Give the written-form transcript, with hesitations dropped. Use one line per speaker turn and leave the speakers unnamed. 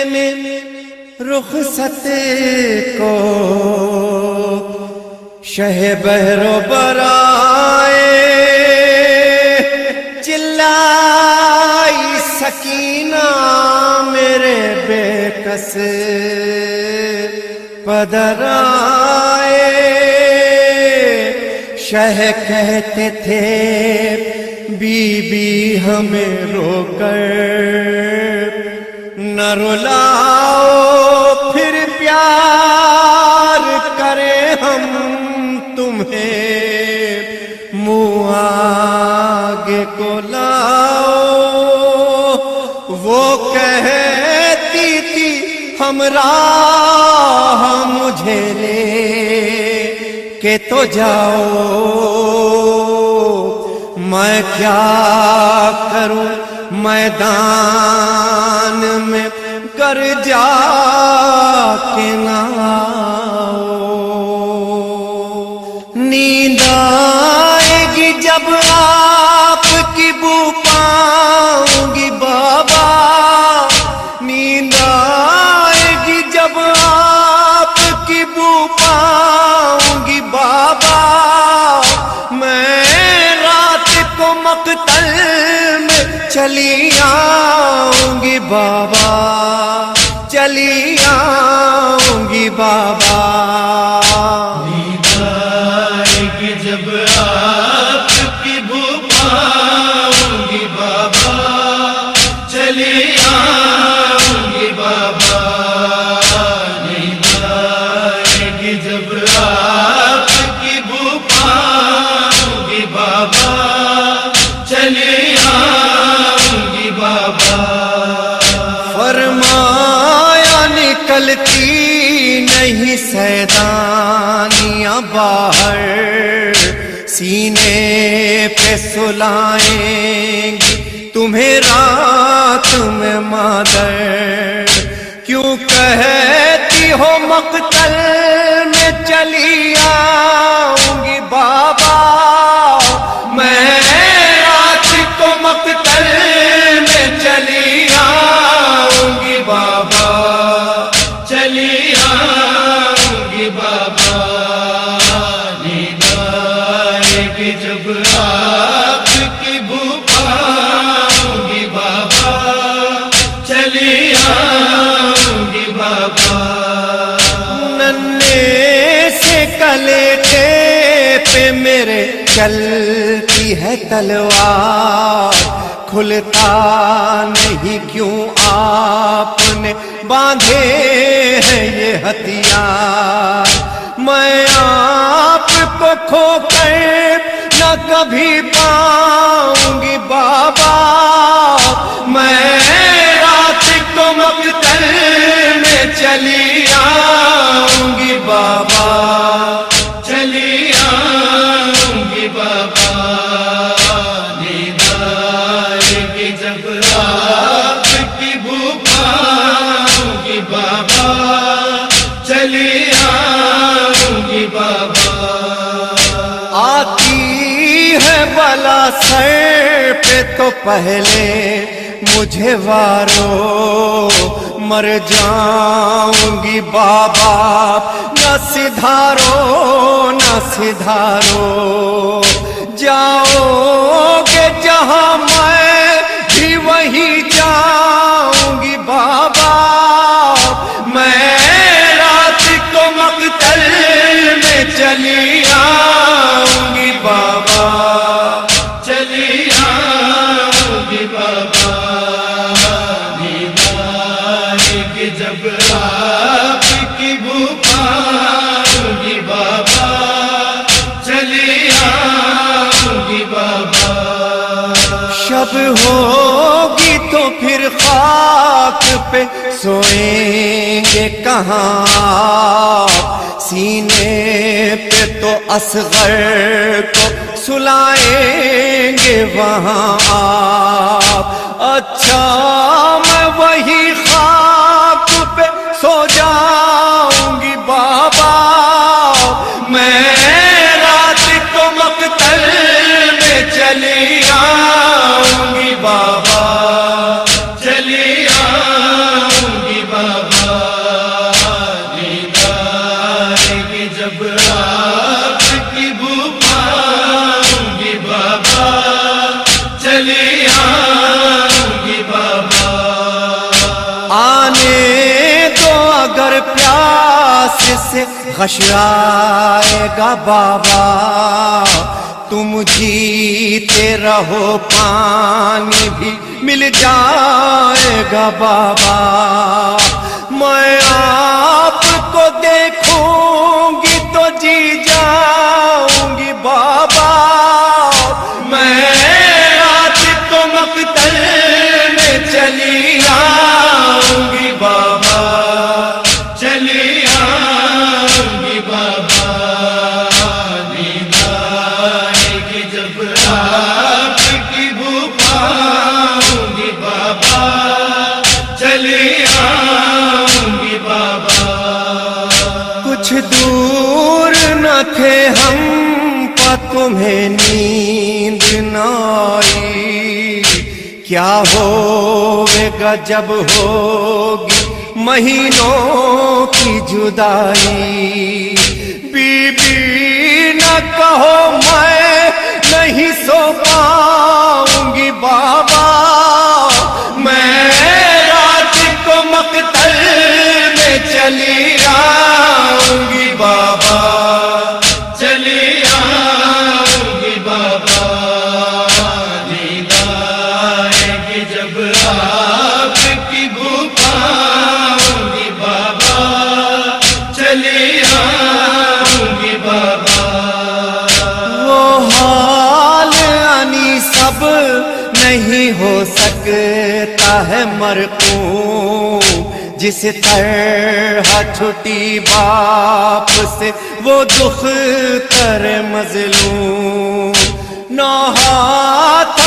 میں رخصت کو شہ بحر و برائے چلائی سکینہ میرے بے کس پدرائے شہ کہتے تھے بی بی ہمیں رو کر نہ رلاؤ پھر پیار کریں ہم تمہیں منہ آگے کو لاؤ وہ کہتی تھی ہمراہ مجھے لے کہ تو جاؤ میں کیا کروں میدان میں گر جا کے نہ نیند آئے گی جب آپ کی بو پاؤں گی بابا نیند آئے گی جب آپ کی بو پاؤں گی بابا میں رات کو مقتل میں چلی آؤں گی بابا چلی آؤں گی بابا
نیند آئے گی جب آپ کی بو پاؤں گی بابا چلی آؤں گی بابا نیند آئے گی جب آپ کی بو پاؤں گی بابا چلی آؤں گی بابا
فرمایا نکلتی نہیں سیدانیاں باہر سینے پہ سلائیں گی تمہیں رات میں مادر کیوں کہتی ہو مقتل میں چلی آؤں گی بابا میں رات کو مقتل میں چلی آؤں گی بابا
چلی آؤں گی بابا نیند آئے گی جب آپ کی بو پاؤں گی بابا چلی آؤں گی بابا
ننھے سے کلیجے پہ میرے چلتی ہے تلوار کھلتا نہیں کیوں آپ نے باندھے ہیں یہ ہتھیار میں آپ کو کھو کر نہ کبھی پاؤں گی بابا میں رات کو مقتل میں چلی آؤں گی بابا
چلی آؤں گی بابا نیند آئے گی جب آپ کی بو پاؤں گی بابا چلی آؤں گی بابا
آتی ہے بلا سر پہ تو پہلے مجھے وارو مر جاؤں گی بابا نہ سدھارو نہ سدھارو جاؤ گے جہاں میں بھی وہی جاؤں گی بابا میں رات کو مقتل میں چلی آؤں گی بابا
چلی آؤں گی بابا نیند آئے گی جب آپ کی بو پاؤں گی بابا چلی آؤں گی بابا
شب ہوگی تو پھر خاک پہ سوئیں گے کہاں سینے پہ تو اصغر کو سلائیں گے وہاں آپ اچھا میں وہی خاک پہ سو جاؤں گی بابا میں رات کو مقتل میں چلی آؤں گی بابا
چلی آؤں گی بابا چلی آؤں گی بابا.
آنے دو اگر پیاس سے غش آئے گا بابا، تم جیتے رہو پانی بھی مل جائے گا بابا. میں آپ کو دیکھوں گی تو جی جاؤں گی بابا. میں رات کو مقتل میں چلی آؤں گی بابا.
چلی آؤں گی بابا. نیند آئے گی جب آپ کی بو پاؤں گی بابا. چلی آؤں گی بابا.
کچھ دور نہ تھے ہم پا تمہیں نیند نہ آئی. کیا ہوئے گا جب ہوگی مہینوں کی جدائی. بی بی نہ کہو میں نہیں سو پاؤں گی بابا. میں رات کو مقتل میں چلی آؤں گی بابا.
چلی آؤں گی بابا. نیند آئے گی جب آپ کی بو پاؤں گی بابا. چلی آؤں گی بابا.
وہ حال انی سب نہیں ہو سکتا ہے مرقوم، جس طرح چھٹی باپ سے وہ دکھ تر مظلوم. نہ ہاتھ